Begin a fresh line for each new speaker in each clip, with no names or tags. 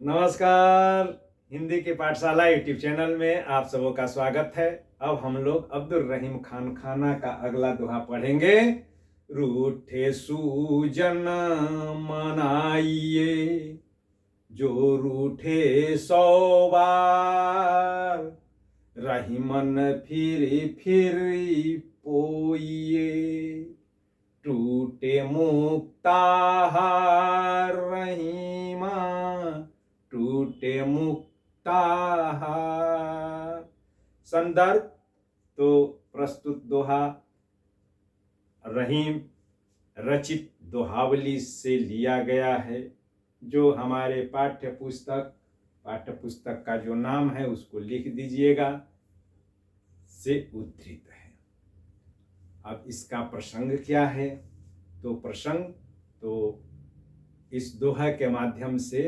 नमस्कार। हिंदी की पाठशाला यूट्यूब चैनल में आप सबों का स्वागत है। अब हम लोग अब्दुल रहीम खान खाना का अगला दोहा पढ़ेंगे। रूठे सूजन मनाइए, जो रूठे 100 बार, रहीमन फिर पोइए। टूटे मुक्ताहार रहीमा, टूटे मुक्ताहार। संदर्भ तो प्रस्तुत दोहा रहीम रचित दोहावली से लिया गया है, जो हमारे पाठ्य पुस्तक का जो नाम है उसको लिख दीजिएगा, से उद्धृत है। अब इसका प्रसंग क्या है? तो प्रसंग तो इस दोहा के माध्यम से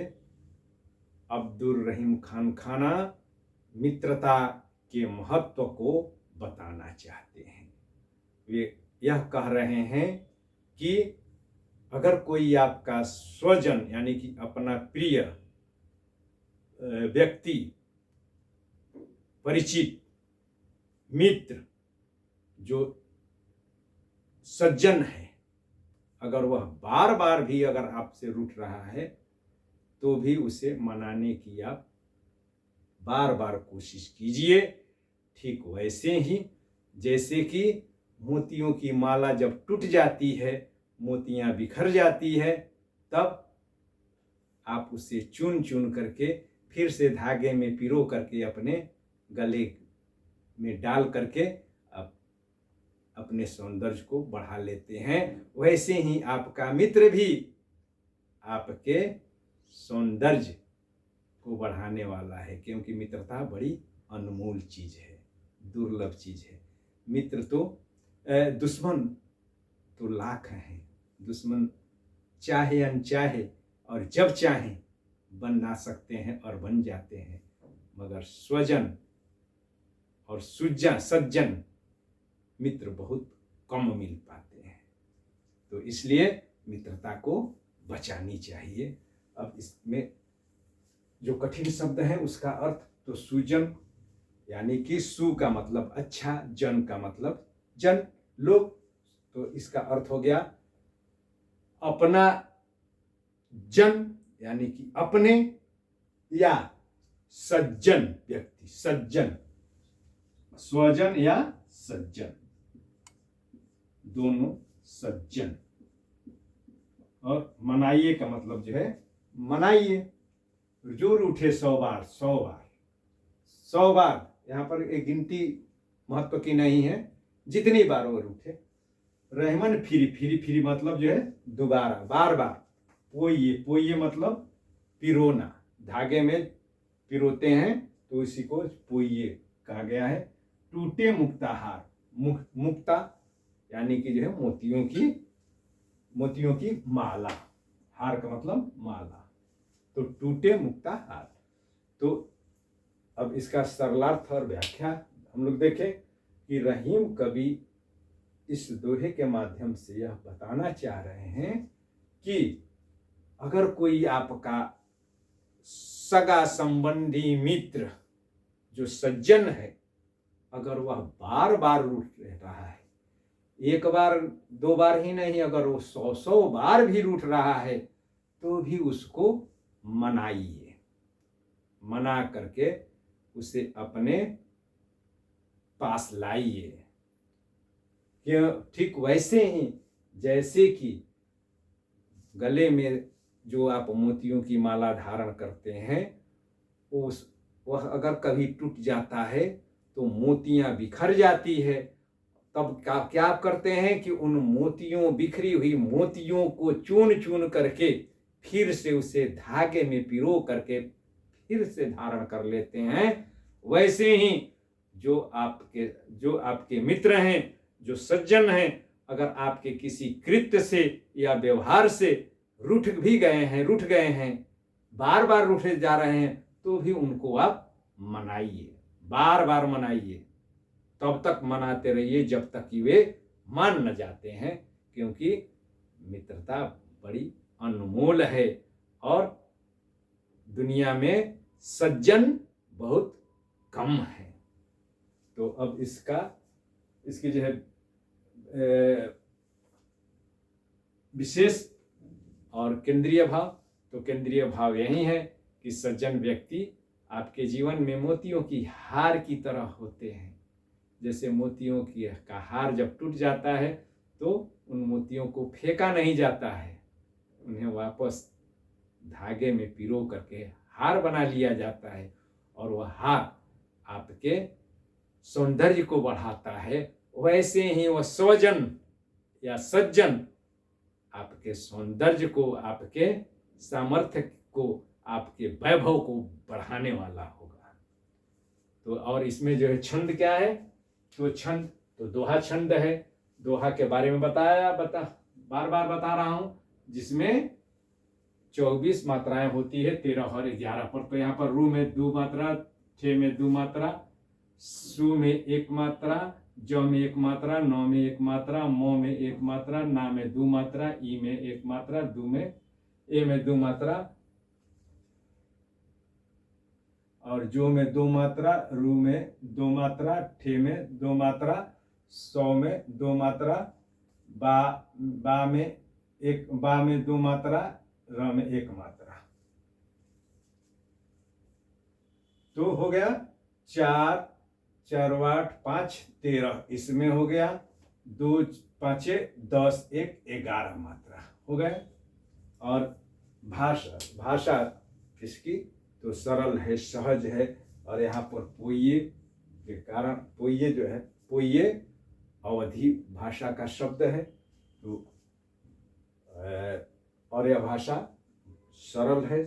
अब्दुल रहीम खान खाना मित्रता के महत्व को बताना चाहते हैं। वे यह कह रहे हैं कि अगर कोई आपका स्वजन यानी कि अपना प्रिय व्यक्ति, परिचित मित्र, जो सज्जन है, अगर वह बार बार भी अगर आपसे रूठ रहा है तो भी उसे मनाने की आप बार बार कोशिश कीजिए। ठीक वैसे ही जैसे कि मोतियों की माला जब टूट जाती है, मोतियां बिखर जाती है, तब आप उसे चुन चुन करके फिर से धागे में पिरो करके अपने गले में डाल करके अपने सौंदर्य को बढ़ा लेते हैं। वैसे ही आपका मित्र भी आपके सौंदर्य को बढ़ाने वाला है, क्योंकि मित्रता बड़ी अनमोल चीज है, दुर्लभ चीज है। मित्र तो दुश्मन तो लाख हैं। दुश्मन चाहे अनचाहे और जब चाहे बना सकते हैं और बन जाते हैं, मगर स्वजन और सज्जन मित्र बहुत कम मिल पाते हैं। तो इसलिए मित्रता को बचानी चाहिए। अब इसमें जो कठिन शब्द है उसका अर्थ तो सुजन यानी कि सु का मतलब अच्छा, जन का मतलब जन, लोग। तो इसका अर्थ हो गया अपना जन यानी कि अपने, या सज्जन व्यक्ति, सज्जन, स्वजन या सज्जन, दोनों सज्जन। और मनाइए का मतलब जो है मनाइए, जो रूठे 100 बार, 100 बार, 100 बार। यहाँ पर एक गिनती महत्व की नहीं है, जितनी बार वो रूठे। रहमन फिरी मतलब जो है दोबारा, बार बार। पोइए मतलब पिरोना, धागे में पिरोते हैं तो इसी को पोइए कहा गया है। टूटे मुक्ताहार, मुक्ता यानी कि जो है मोतियों की माला, हार का मतलब माला, तो टूटे मुक्ता हार। तो अब इसका सरलार्थ और व्याख्या हम लोग देखें कि रहीम कवि इस दोहे के माध्यम से यह बताना चाह रहे हैं कि अगर कोई आपका सगा संबंधी मित्र जो सज्जन है, अगर वह बार बार रूठ रहा है, एक बार दो बार ही नहीं, अगर वो 100 बार भी रूठ रहा है, तो भी उसको मनाइए। मना करके उसे अपने पास लाइए। ठीक वैसे ही जैसे कि गले में जो आप मोतियों की माला धारण करते हैं, वह अगर कभी टूट जाता है तो मोतियां बिखर जाती है। तब क्या आप करते हैं कि उन बिखरी हुई मोतियों को चुन चुन करके फिर से उसे धागे में पिरो करके फिर से धारण कर लेते हैं। वैसे ही जो आपके मित्र हैं, जो सज्जन हैं, अगर आपके किसी कृत्य से या व्यवहार से रूठ गए हैं, बार बार रूठे जा रहे हैं, तो भी उनको आप मनाइए, बार बार मनाइए। तब तक मनाते रहिए जब तक कि वे मान न जाते हैं, क्योंकि मित्रता बड़ी अनमोल है और दुनिया में सज्जन बहुत कम है। तो अब इसकी जो है विशेष और केंद्रीय भाव, तो केंद्रीय भाव यही है कि सज्जन व्यक्ति आपके जीवन में मोतियों की हार की तरह होते हैं। जैसे मोतियों का हार जब टूट जाता है तो उन मोतियों को फेंका नहीं जाता है, उन्हें वापस धागे में पिरो करके हार बना लिया जाता है, और वह हार आपके सौंदर्य को बढ़ाता है। वैसे ही वह स्वजन या सज्जन आपके सौंदर्य को, आपके सामर्थ्य को, आपके वैभव को बढ़ाने वाला होगा। तो और इसमें जो है छंद क्या है, तो छंद तो दोहा छंद है। दोहा के बारे में बार बार बता रहा हूं, जिसमें 24 मात्राएं होती है 13 और 11 पर। तो यहाँ पर रू में 2 मात्रा, थे में 2 मात्रा, सु में 1 मात्रा, ज में 1 मात्रा, नौ में 1 मात्रा, मो में 1 मात्रा, ना में 2 मात्रा, ई में 1 मात्रा, दू में ए में 2 मात्रा, और जो में 2 मात्रा, रू में 2 मात्रा, ठे में 2 मात्रा, सौ में 2 मात्रा, बा में 2 मात्रा, र में 1 मात्रा। तो हो गया 4 4 8 5 13, इसमें हो गया 2 5 10 1 11 मात्रा हो गए। और भाषा इसकी तो सरल है, सहज है, और यहाँ पर पोये के कारण, पोये जो है, पोये अवधि भाषा का शब्द है। तो और यह भाषा सरल है,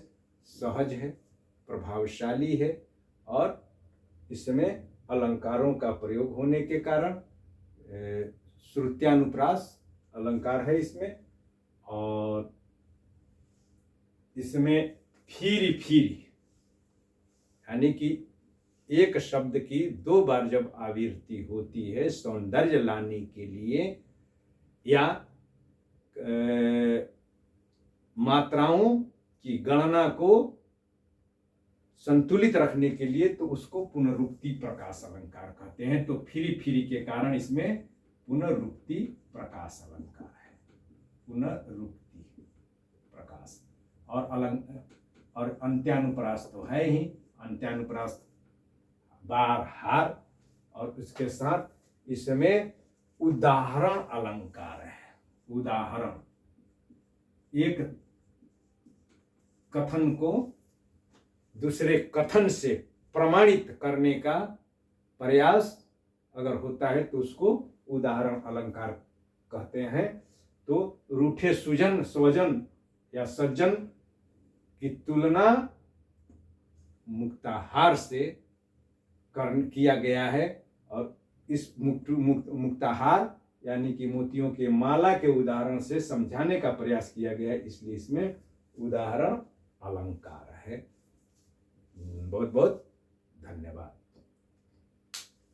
सहज है, प्रभावशाली है, और इसमें अलंकारों का प्रयोग होने के कारण श्रुत्यानुप्रास अलंकार है इसमें, और इसमें फिरी यानी कि एक शब्द की 2 बार जब आवृत्ति होती है सौंदर्य लाने के लिए या मात्राओं की गणना को संतुलित रखने के लिए, तो उसको पुनरुक्ति प्रकाश अलंकार कहते हैं। तो फिरी के कारण इसमें पुनरुक्ति प्रकाश अलंकार है, पुनरुक्ति प्रकाश। और अंत्यानुप्रास तो है ही, अंत्यानुप्रास बार हार, और उसके साथ इसमें उदाहरण अलंकार है। उदाहरण एक कथन को दूसरे कथन से प्रमाणित करने का प्रयास अगर होता है तो उसको उदाहरण अलंकार कहते हैं। तो रूठे सुजन, स्वजन या सज्जन की तुलना मुक्ताहार से किया गया है, और इस मुक्ताहार यानी कि मोतियों के माला के उदाहरण से समझाने का प्रयास किया गया है, इसलिए इसमें उदाहरण अलंकार है। बहुत बहुत धन्यवाद।